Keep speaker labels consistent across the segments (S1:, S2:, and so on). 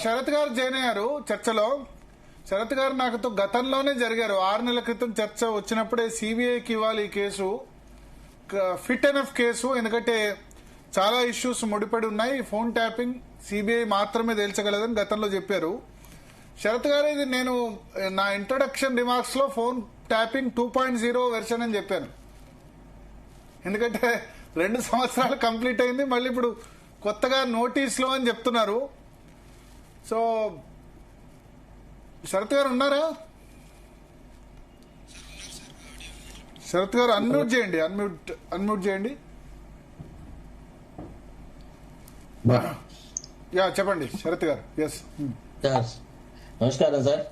S1: శరత్ గారు జాయిన్ అయ్యారు చర్చలో. శరత్ గారు నాకుతో గతంలోనే జరిగారు. 6 నెలల క్రితం చర్చ వచ్చినప్పుడే సిబిఐకి ఇవ్వాలి ఈ కేసు, ఫిట్ ఎనఫ్ కేసు, ఎందుకంటే చాలా ఇష్యూస్ ముడిపడి ఉన్నాయి, ఫోన్ ట్యాపింగ్ సిబిఐ మాత్రమే తేల్చగలదని గతంలో చెప్పారు. శరత్ గారు, ఇది నేను నా ఇంట్రొడక్షన్ రిమార్క్స్ లో ఫోన్ ట్యాపింగ్ 2.0 వెర్షన్ అని చెప్పాను. ఎందుకంటే 2 సంవత్సరాలు కంప్లీట్ అయింది, మళ్ళీ ఇప్పుడు కొత్తగా నోటీసులు అని చెప్తున్నారు. సో శరత్ గారు ఉన్నారా? శరత్ గారు అన్మ్యూట్ చేయండి, అన్మ్యూట్ చేయండి. యా చెప్పండి శరత్ గారు. ఎస్
S2: నమస్కారం సార్.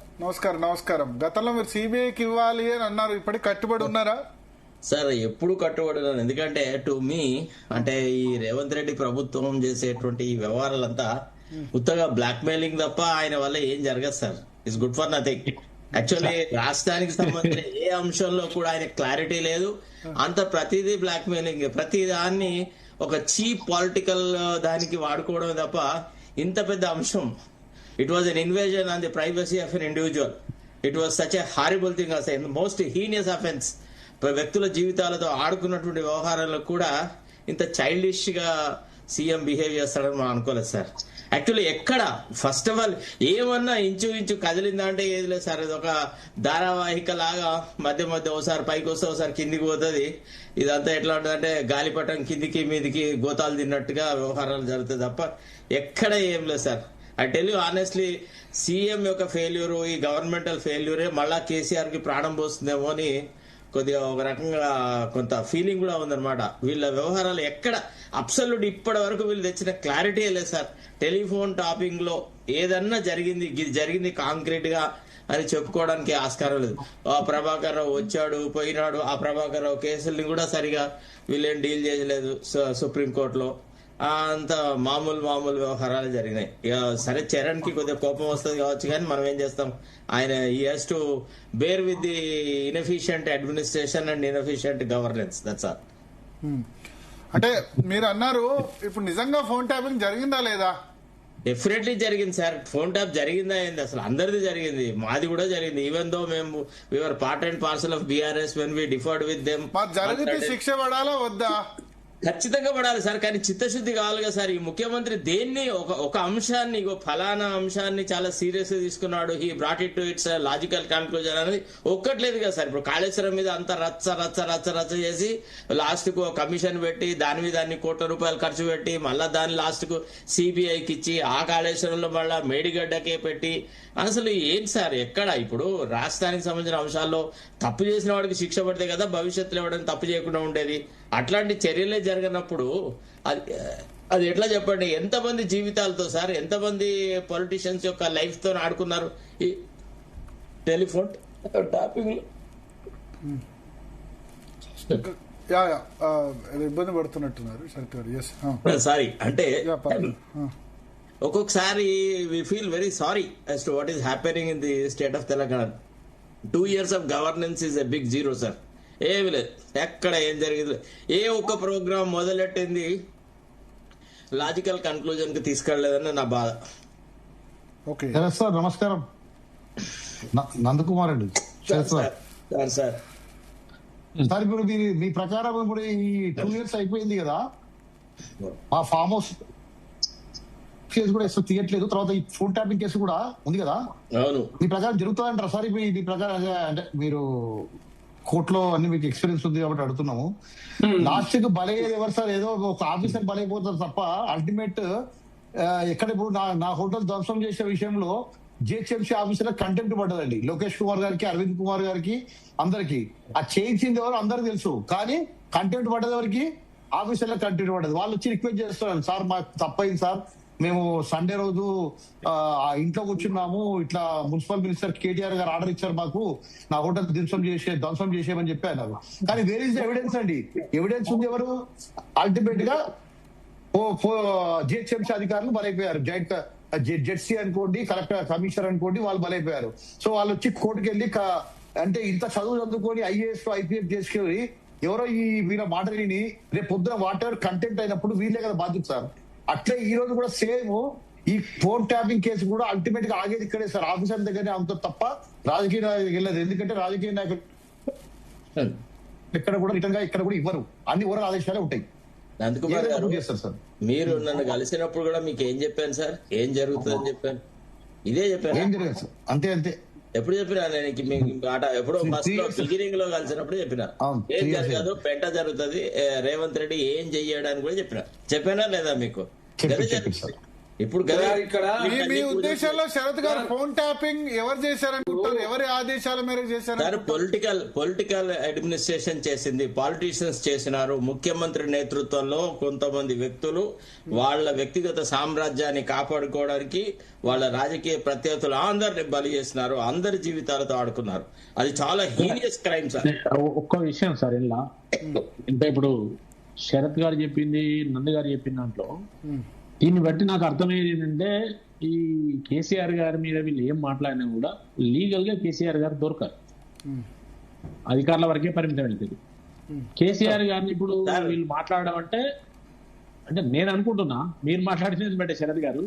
S1: నమస్కారం. గతంలో మీరు సిబిఐకి ఇవ్వాలి అని అన్నారు, ఇప్పటికి కట్టుబడి ఉన్నారా?
S2: సార్ ఎప్పుడు కట్టుబడి ఉన్నాను. ఎందుకంటే టు మీ అంటే ఈ రేవంత్ రెడ్డి ప్రభుత్వం చేసేటువంటి ఈ వ్యవహారాలంతా ఉత్తగా బ్లాక్ మెయిలింగ్ తప్ప ఆయన వల్ల ఏం జరగదు sir. It's good for nothing. Actually రాష్ట్రానికి సంబంధించిన ఏ అంశంలో కూడా ఆయన క్లారిటీ లేదు. అంత ప్రతిదీ బ్లాక్ మెయిలింగ్, ప్రతి దాన్ని ఒక చీప్ పొలిటికల్ దానికి వాడుకోవడం తప్ప ఇంత పెద్ద అంశం. It was an invasion on the privacy of an individual. It was such a horrible thing, అసలు మోస్ట్ హీనియస్ అఫెన్స్. వ్యక్తుల జీవితాలతో ఆడుకున్నటువంటి వ్యవహారాల్లో కూడా ఇంత చైల్డిష్ గా సీఎం బిహేవ్ చేస్తాడని మనం అనుకోలేదు సార్. యాక్చువల్లీ ఎక్కడ ఫస్ట్ ఆఫ్ ఆల్ ఏమన్నా ఇంచు కదిలిందా అంటే ఏది లేదు సార్. ఇది ఒక ధారావాహిక లాగా మధ్య ఒకసారి పైకి వస్తే ఒకసారి కిందికి పోతుంది. ఇదంతా ఎట్లా ఉంటుందంటే గాలిపటం కిందికి మీదికి గోతాలు తిన్నట్టుగా వ్యవహారాలు జరుగుతాయి తప్ప ఎక్కడ ఏం లేదు sir. I tell you honestly, CM యొక్క ఫెయిల్యూరు, ఈ గవర్నమెంటల్ ఫెయిల్యూరే మళ్ళా కేసీఆర్ కి ప్రాణం పోస్తుందేమో అని కొద్దిగా ఒక రకంగా కొంత ఫీలింగ్ కూడా ఉందన్నమాట. వీళ్ళ వ్యవహారాలు ఎక్కడ అబ్సల్యూట్ ఇప్పటి వరకు వీళ్ళు తెచ్చిన క్లారిటీ లేదు సార్. టెలిఫోన్ టాపింగ్ లో ఏదన్నా జరిగింది కాంక్రీట్ గా అని చెప్పుకోవడానికి ఆస్కారం లేదు. ఆ ప్రభాకర్ రావు వచ్చాడు పోయినాడు, ఆ ప్రభాకర్ రావు కేసుల్ని కూడా సరిగా వీళ్ళేం డీల్ చేయలేదు సుప్రీంకోర్టులో. అంత మామూలు వ్యవహారాలు జరిగినాయి. ఇక సరే చరణ్ కి కొద్దిగా కోపం వస్తుంది కావచ్చు, కానీ మనం ఏం చేస్తాం, ఆయన he has to bear with the inefficient administration and inefficient governance. That's all.
S1: అంటే మీరు అన్నారు, ఇప్పుడు నిజంగా ఫోన్ ట్యాపింగ్ జరిగిందా లేదా?
S2: డెఫినెట్లీ జరిగింది సార్. ఫోన్ ట్యాప్ జరిగిందా ఏంది, అసలు అందరిది జరిగింది, మాది కూడా జరిగింది. ఈవెన్ దో మేము we are part and parcel of BRS when we differed with them.
S1: జరిగితే శిక్ష పడాలా వద్దా?
S2: ఖచ్చితంగా పడాలి సార్, కానీ చిత్తశుద్ధి కావాలిగా సార్. ఈ ముఖ్యమంత్రి దేన్ని ఒక అంశాన్ని, ఫలానా అంశాన్ని చాలా సీరియస్ గా తీసుకున్నాడు, he brought it to it's logical conclusion అనేది ఒక్కట్లేదు కదా సార్. ఇప్పుడు కాళేశ్వరం మీద అంతా రచ్చ చేసి లాస్ట్ కు కమిషన్ పెట్టి దాని మీద అన్ని కోట్ల రూపాయలు ఖర్చు పెట్టి మళ్ళా దాన్ని లాస్ట్ కు సిబిఐకి ఇచ్చి ఆ కాళేశ్వరంలో మళ్ళా మేడిగడ్డకే పెట్టి అసలు ఏంటి సార్ ఎక్కడ? ఇప్పుడు రాష్ట్రానికి సంబంధించిన అంశాల్లో తప్పు చేసిన వాడికి శిక్ష పడితే కదా భవిష్యత్తులో ఎవరైనా తప్పు చేయకుండా ఉండేది. అట్లాంటి చర్యలే జరిగినప్పుడు అది ఎట్లా చెప్పండి? ఎంతమంది జీవితాలతో సార్, ఎంతమంది పొలిటీషియన్స్ యొక్క లైఫ్ తో ఆడుకున్నారు ఈ టెలిఫోన్ టాపింగ్ లో.
S1: ఇబ్బంది పడుతున్నట్టున్నారు.
S2: సారీ అంటే ఒక్కొక్కసారి we feel very sorry as to what is happening in the state of Telangana. 2 years of governance is a big zero sir. ఏమి లేదు, ఎక్కడ ఏం జరిగింది, ఏ ఒక్క ప్రోగ్రామ్ మొదలెట్టింది లాజికల్ కన్క్లూజన్ కి తీసుకెళ్లలేదని నా బాధ.
S3: ఓకే సార్, నమస్కారం. నందకుమార్ అండి.
S2: సార్
S3: ఇప్పుడు మీ ప్రకారం ఇప్పుడు ఈ 2 years అయిపోయింది కదా, మా ఫామ్ హౌస్ కేసు కూడా ఎప్పుడు తీయట్లేదు, తర్వాత ఈ ఫోన్ ట్యాపింగ్ కేసు కూడా ఉంది కదా,
S2: అవును,
S3: మీ ప్రకారం జరుగుతుందంటారా సార్? మీ ప్రకారం అంటే మీరు కోర్టులో అన్ని మీకు ఎక్స్పీరియన్స్ ఉంది కాబట్టి అడుగుతున్నాము. లాస్ట్ కి బలయ్యేది ఎవరు సార్? ఏదో ఒక ఆఫీసర్ బలైపోతారు తప్ప అల్టిమేట్ ఎక్కడ ఇప్పుడు నా హోటల్ ధ్వంసం చేసే విషయంలో జిహెచ్ఎంసీ ఆఫీసర్ కంటెంప్ట్ పడ్డదండి, లోకేష్ కుమార్ గారికి, అరవింద్ కుమార్ గారికి, అందరికి. ఆ చేయించింది ఎవరు అందరికి తెలుసు, కానీ కంటెంప్ట్ పడ్డది ఎవరికి? ఆఫీసర్లో కంటెంప్ట్ పడ్డది. వాళ్ళు వచ్చి రిక్వెస్ట్ చేస్తున్నారు, సార్ మాకు తప్పైంది సార్, మేము సండే రోజు ఇంట్లో కూర్చున్నాము, ఇట్లా మున్సిపల్ మినిస్టర్ కేటీఆర్ గారు ఆర్డర్ ఇచ్చారు మాకు నా హోటల్ ధ్వంసం చేసేయమని చెప్పారు నాకు. కానీ వేర్ ఇస్ ద ఎవిడెన్స్ అండి? ఎవిడెన్స్ ఉంది ఎవరు? అల్టిమేట్ గా జిహెచ్ఎంసీ అధికారులు బలైపోయారు. జెడ్సీ అనుకోండి, కలెక్టర్, కమిషనర్ అనుకోండి, వాళ్ళు బలైపోయారు. సో వాళ్ళు వచ్చి కోర్టుకు వెళ్ళి అంటే ఇంత చదువు చదువుకొని ఐఏఎస్ ఐపీఎస్ చేసుకొని ఎవరో ఈ వీళ్ళ మాట విని రేపు పొద్దున వాట్ ఎవర్ కంటెంట్ అయినప్పుడు వీళ్ళే కదా బాధ్యత సార్. అట్లే ఈ రోజు కూడా సేమ్ ఈ ఫోన్ ట్యాపింగ్ కేసు కూడా అల్టిమేట్ గా ఆగేది ఇక్కడే సార్, ఆఫీసర్ దగ్గరనే అంత తప్ప రాజకీయ నాయకులకు వెళ్ళదు. ఎందుకంటే రాజకీయ నాయకులు ఎక్కడ కూడా రిటర్న్ గా ఇక్కడ కూడా ఇవ్వరు, అన్ని ఓరల్ ఆదేశాలే ఉంటాయి.
S2: నందకుమార్ గారు,
S3: చేస్తారు సార్.
S2: మీరు నన్ను కలిసినప్పుడు కూడా మీకు ఏం చెప్పాను సార్? ఏం జరుగుతుందని చెప్పాను, ఇదే చెప్పాను.
S3: ఏం జరగదు సార్, అంతే అంతే.
S2: ఎప్పుడు చెప్పినా నేను మీకు మాట ఎప్పుడో ఫస్ట్ లో బిగినింగ్ లో కలిసినప్పుడు చెప్పిన ఏం జరగదు, పెంట జరుగుతుంది, రేవంత్ రెడ్డి ఏం చెయ్యడానికి కూడా చెప్పానా లేదా మీకు? ఇప్పుడు
S1: మీ ఉద్దేశంలో శరత్ గారు ఫోన్ ట్యాపింగ్ ఎవరు చేశారనుకుంటారు? ఎవరి ఆదేశాల మేరకు చేశారు?
S2: పొలిటికల్ అడ్మినిస్ట్రేషన్ చేసింది, పాలిటీషియన్స్ చేసినారు. ముఖ్యమంత్రి నేతృత్వంలో కొంతమంది వ్యక్తులు వాళ్ళ వ్యక్తిగత సామ్రాజ్యాన్ని కాపాడుకోవడానికి వాళ్ళ రాజకీయ ప్రత్యర్థులు అందరిని బలి చేసినారు, అందరి జీవితాలతో ఆడుకున్నారు. అది చాలా హీనియస్ క్రైమ్ సార్.
S4: ఒక్క విషయం సార్, ఇలా అంటే ఇప్పుడు శరత్ గారు చెప్పింది, నందు గారు చెప్పిన దాంట్లో దీన్ని బట్టి నాకు అర్థమయ్యేది ఏంటంటే, ఈ కేసీఆర్ గారి మీద వీళ్ళు ఏం మాట్లాడినా కూడా లీగల్ గా కేసీఆర్ గారు దొరకారు, అధికారుల వరకే పరిమితం అవుతుంది. కేసీఆర్ గారిని ఇప్పుడు వీళ్ళు మాట్లాడడం అంటే నేను అనుకుంటున్నా, మీరు మాట్లాడినది బట్టే శరత్ గారు.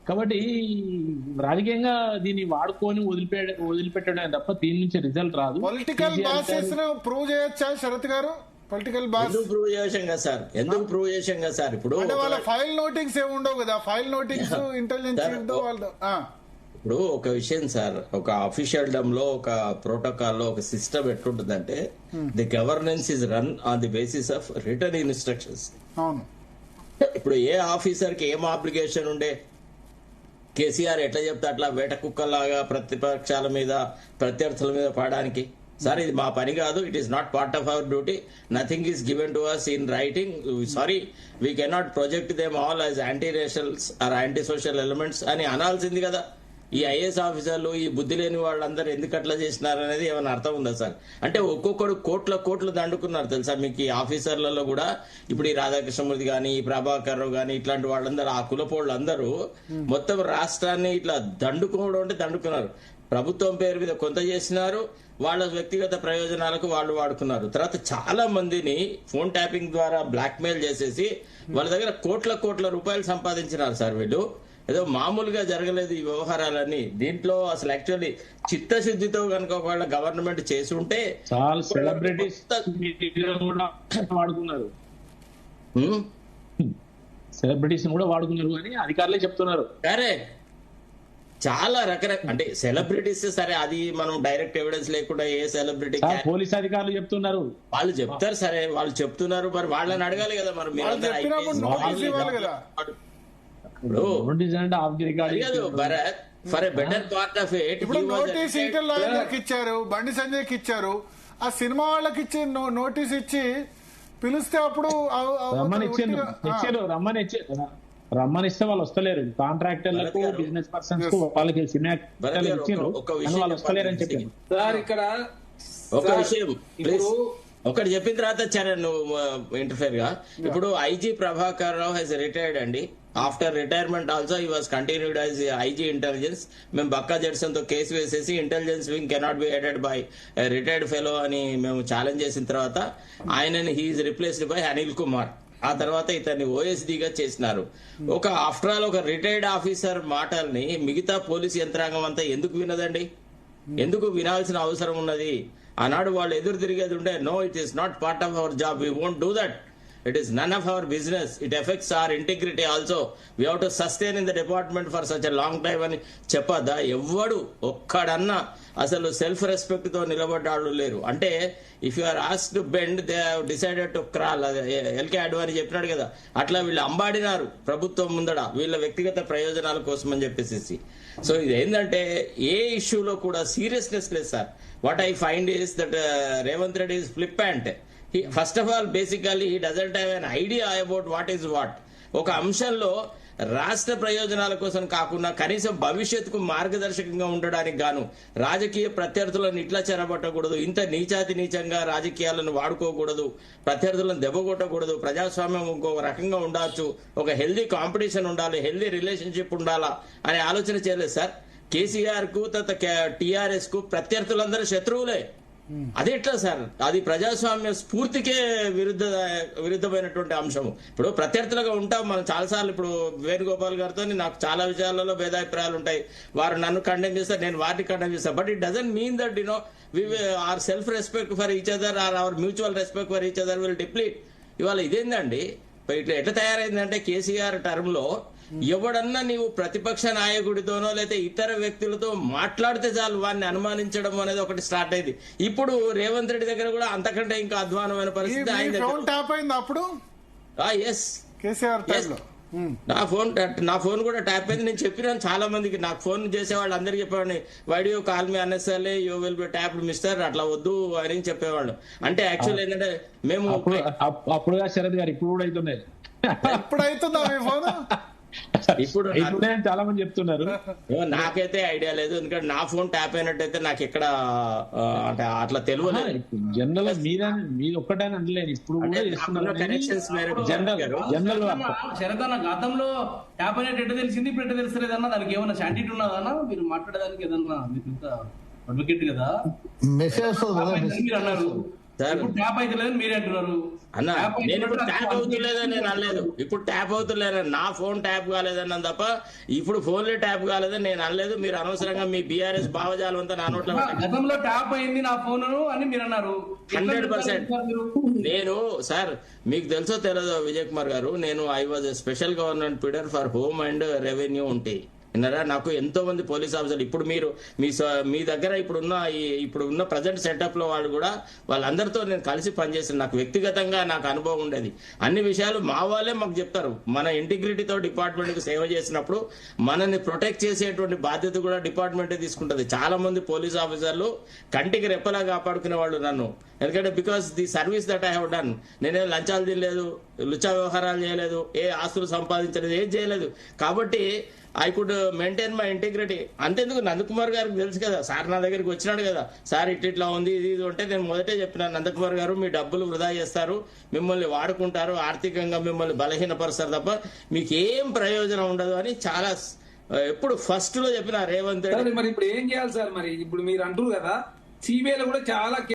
S4: కాబట్టి రాజకీయంగా దీన్ని వాడుకొని వదిలిపెట్టడం తప్ప దీని నుంచి రిజల్ట్ రాదు.
S1: పొలిటికల్ బాసెస్ ప్రూవ్ చేయొచ్చా శరత్ గారు? పొలిటికల్ బాస్
S2: ఎందుకు ప్రూవ్ చేసాం కదా సార్? ఎందుకు ప్రూవ్ చేసాం కదా సార్? ఇప్పుడు
S1: వాళ్ళ ఫైల్ నోటింగ్స్ ఏమి ఉండవు కదా, ఫైల్ నోటింగ్స్ ఇంటెలిజెన్స్
S2: ఇప్పుడు ఒక విషయం సార్, ఒక అఫీషియల్డమ్ లో, ఒక ప్రోటోకాల్ లో ఒక సిస్టమ్ ఎట్లుంటుందంటే, the governance is run on the basis of return instructions.
S1: అవును.
S2: ఇప్పుడు ఏ ఆఫీసర్ కి ఏం అప్లికేషన్ ఉండే, కేసీఆర్ ఎట్లా చెప్తే అట్లా వేట కుక్కలాగా ప్రతిపక్షాల మీద ప్రత్యర్థుల మీద పడడానికి? సార్ ఇది మా పని కాదు, it is not part of our duty, nothing is given to us in writing, sorry we cannot project them all as anti racials or anti social elements అని అనాల్సింది కదా. ఈ ఐఏఎస్ ఆఫీసర్లు, ఈ బుద్ధి లేని వాళ్ళందరూ ఎందుకు అట్లా చేసినారు అనేది ఏమైనా అర్థం ఉందా సార్? అంటే ఒక్కొక్కడు కోట్లు దండుకున్నారు తెలుసా మీకు ఈ ఆఫీసర్లలో కూడా. ఇప్పుడు ఈ రాధాకృష్ణమూర్తి గాని, ఈ ప్రభాకర్ రావు గాని, ఇట్లాంటి వాళ్ళందరూ, ఆ కులపోళ్ళందరూ మొత్తం రాష్ట్రాన్ని ఇట్లా దండుకోవడం అంటే దండుకున్నారు. ప్రభుత్వం పేరు మీద కొంత చేసినారు, వాళ్ళ వ్యక్తిగత ప్రయోజనాలకు వాళ్ళు వాడుకున్నారు. తర్వాత చాలా మందిని ఫోన్ ట్యాపింగ్ ద్వారా బ్లాక్ మెయిల్ చేసేసి వాళ్ళ దగ్గర కోట్ల రూపాయలు సంపాదించినారు సార్ వీళ్ళు. ఏదో మామూలుగా జరగలేదు ఈ వ్యవహారాలన్నీ. దీంట్లో అసలు యాక్చువల్లీ చిత్తశుద్ధితో కనుక ఒకవేళ గవర్నమెంట్ చేసి ఉంటే
S4: చాలా సెలబ్రిటీస్ వాడుకున్నారు, సెలబ్రిటీస్ కూడా వాడుకున్నారు అని అధికారులే చెప్తున్నారు.
S2: కరెక్ట్. చాలా రకరకాల అంటే సెలబ్రిటీస్, సరే అది మనం డైరెక్ట్ ఎవిడెన్స్ లేకుండా ఏ సెలబ్రిటీ,
S4: పోలీస్ అధికారులు చెప్తున్నారు,
S2: వాళ్ళు చెప్తారు, సరే వాళ్ళు చెప్తున్నారు, మరి వాళ్ళని అడగాలి కదా. మరి మీరు Bharat for a better part of it,
S1: ఇప్పుడు నోటీస్ ఈటెల రాజేందర్కి ఇచ్చారు, బండి సంజయ్కి ఇచ్చారు, ఆ సినిమా వాళ్ళకి ఇచ్చి నోటీస్ ఇచ్చి పిలిస్తే అప్పుడు
S4: రమ్మనిస్తే వాళ్ళు వస్తలేరు. కాంట్రాక్టర్లకు, బిజినెస్ పర్సన్స్ కు, వాళ్ళకి సినిమా వాళ్ళు వస్తలేరు అని చెప్పారు
S5: సార్. ఇక్కడ
S2: ఒక విషయం ఒకటి చెప్పిన తర్వాత చరణ్ నువ్వు ఇంటర్ఫేర్ గా, ఇప్పుడు IG Prabhakar Rao has retired అండి. After retirement also he was continued as IG intelligence. మేము బక్కా జడ్సన్ తో కేసు వేసేసి intelligence wing cannot be headed by retired fellow అని మేము ఛాలెంజ్ చేసిన తర్వాత ఆయనని he is replaced by Anil Kumar. ఆ తర్వాత ఇతన్ని ఓఎస్డీగా చేసినారు. ఒక ఆఫ్టర్ ఆల్ ఒక రిటైర్డ్ ఆఫీసర్ మాటల్ని మిగతా పోలీస్ యంత్రాంగం అంతా ఎందుకు వినదండి? ఎందుకు వినాల్సిన అవసరం ఉన్నది? ఆనాడు వాళ్ళు ఎదురు తిరిగేది ఉండే, no it is not part of our job, we won't do that, it is none of our business, it affects our integrity also, we have to sustain in the department for such a long time అని చెప్పద్దా? ఎవ్వడు ఒక్కడన్నా అసలు self respect తో నిలబడ్డాళ్ళు లేరు. అంటే if you are asked to bend, they have decided to crawl. L K Advani చెప్పినాడు కదా, అట్లా వీళ్ళు అంబాడినారు ప్రభుత్వం ముందడ వీళ్ళ వ్యక్తిగత ప్రయోజనాల కోసం అని చెప్పేసి. సో ఇది ఏంటంటే ఏ ఇష్యూలో కూడా సీరియస్నెస్ లేదు sir. What I find is that Revanth Reddy is flippant. First of all basically he doesn't have an idea about what is what. ఒక అంశంలో రాష్ట్ర ప్రయోజనాల కోసం కాకుండా కనీసం భవిష్యత్తుకు మార్గదర్శకంగా ఉండడానికి గాను రాజకీయ ప్రత్యర్థులను ఇట్లా చెరబట్టకూడదు, ఇంత నీచంగా రాజకీయాలను వాడుకోకూడదు, ప్రత్యర్థులను దెబ్బకొట్టకూడదు, ప్రజాస్వామ్యం ఇంకో రకంగా ఉండొచ్చు, ఒక హెల్దీ కాంపిటీషన్ ఉండాలి, హెల్దీ రిలేషన్షిప్ ఉండాలా అనే ఆలోచన చేయలేదు సార్. కేసీఆర్ కు టీఆర్ఎస్ కు ప్రత్యర్థులందరూ శత్రువులే. అది ఎట్లా సార్? అది ప్రజాస్వామ్య స్ఫూర్తికే విరుద్ధమైనటువంటి అంశం. ఇప్పుడు ప్రత్యర్థులుగా ఉంటాం మనం చాలాసార్లు. ఇప్పుడు వేణుగోపాల్ గారితో నాకు చాలా విషయాలలో భేదాభిప్రాయాలు ఉంటాయి. వారు నన్ను కండెమ్ చేస్తారు, నేను వారిని కండెమ్ చేస్తాను. But it doesn't mean that our self respect for each other or our mutual respect for each other will deplete. ఇవాళ ఇదేందండి ఇట్లా ఎట్లా తయారైందంటే కేసీఆర్ టర్మ్ లో ఎవడన్నా నీవు ప్రతిపక్ష నాయకుడితోనో లేకపోతే ఇతర వ్యక్తులతో మాట్లాడితే చాలు వాడిని అనుమానించడం అనేది ఒకటి స్టార్ట్ అయింది. ఇప్పుడు రేవంత్ రెడ్డి దగ్గర కూడా అంతకంటే ఇంకా అధ్వానమైన పరిస్థితి ఆయన
S1: అప్పుడు
S2: ఎస్
S1: కేసీఆర్ టైంలో
S2: నా ఫోన్ కూడా ట్యాప్ అయింది. నేను చెప్పినాను చాలా మందికి, నాకు ఫోన్ చేసేవాళ్ళు అందరికి చెప్పేవాడిని, why do you call me unnecessarily, you will be tapped mister, అట్లా వద్దు అని చెప్పేవాళ్ళు. అంటే యాక్చువల్ ఏంటంటే మేము
S4: అప్పుడుగా శరత్ గారు ఇప్పుడు కూడా అవుతున్నాయి.
S1: ఎప్పుడైతుందా మీ ఫోన్?
S2: ఇప్పుడు
S4: చాలా మంది చెప్తున్నారు.
S2: నాకైతే ఐడియా లేదు, ఎందుకంటే నా ఫోన్ ట్యాప్ అయినట్టయితే నాకు ఎక్కడ అంటే అట్లా తెలియలేదు.
S4: జనరల్ మీద ఒక్కటైనా అంటలేదు, ఇప్పుడు కూడా
S2: కనెక్షన్స్
S4: జనరల్
S5: శరతన్న గతంలో ట్యాప్ అయినట్టు ఎట్లా తెలిసింది, ఇప్పుడు ఎట్లా తెలుస్తలేదన్నా? దానికి ఏమన్నా శాంటిటీ ఉన్నదన్నా? మీరు మాట్లాడేదానికి ఏదన్నా మీకు అడ్వకేట్ కదా,
S3: మెసేజ్
S5: మీరు అన్నారు ట్యాప్ అయితే లేదని మీరే అంటున్నారు.
S2: అన్న నేను ఇప్పుడు ట్యాప్ అవుతులేదని నేను అనలేదు, ఇప్పుడు ట్యాప్ అవుతులేదని, నా ఫోన్ ట్యాప్ కాలేదన్నా తప్ప ఇప్పుడు ఫోన్లే ట్యాప్ కాలేదని నేను అనలేదు. మీరు అనవసరంగా మీ బీఆర్ఎస్ భావజాలం అంతా నా నోట్లో
S5: గతంలో ట్యాప్ అయింది నా ఫోన్ అని మీరు అన్నారు.
S2: 100%. నేను సార్ మీకు తెలుసో తెలియదో విజయ్ కుమార్ గారు, నేను I was special government పీడర్ for home and revenue ఉంటే విన్నారా. నాకు ఎంతో మంది పోలీస్ ఆఫీసర్లు ఇప్పుడు మీరు మీ దగ్గర ఇప్పుడున్న ప్రజెంట్ సెటప్ లో వాళ్ళు కూడా వాళ్ళందరితో నేను కలిసి పనిచేస్తాను. నాకు వ్యక్తిగతంగా నాకు అనుభవం ఉండేది. అన్ని విషయాలు మా వాళ్ళే మాకు చెప్తారు. మన ఇంటిగ్రిటీతో డిపార్ట్మెంట్ కి సేవ చేసినప్పుడు మనల్ని ప్రొటెక్ట్ చేసేటువంటి బాధ్యత కూడా డిపార్ట్మెంటే తీసుకుంటది. చాలా మంది పోలీస్ ఆఫీసర్లు కంటికి రెప్పలా కాపాడుకునే వాళ్ళు నన్ను, ఎందుకంటే because the service that I have done. నేనేం లంచాలు తినలేదు, లుచ్చా వ్యవహారాలు చేయలేదు, ఏ ఆస్తులు సంపాదించలేదు, ఏం చేయలేదు. కాబట్టి I could maintain my integrity. అంతేందుకు నందకుమార్ గారికి తెలుసు కదా, సార్ నా దగ్గరికి వచ్చినాడు కదా, సార్ ఇట్లా ఉంది ఇది అంటే నేను మొదటే చెప్పినాను, నందకుమార్ గారు మీ డబ్బులు వృధా చేస్తారు, మిమ్మల్ని వాడుకుంటారు, ఆర్థికంగా మిమ్మల్ని బలహీనపరుస్తారు తప్ప మీకు ఏం ప్రయోజనం ఉండదు అని చాలా ఎప్పుడు ఫస్ట్ లో చెప్పిన రేవంత్ రెడ్డి.
S6: మరి ఇప్పుడు ఏం చేయాలి సార్? మరి ఇప్పుడు మీరు అంటారు కదా, సిబిఐలో కూడా చాలా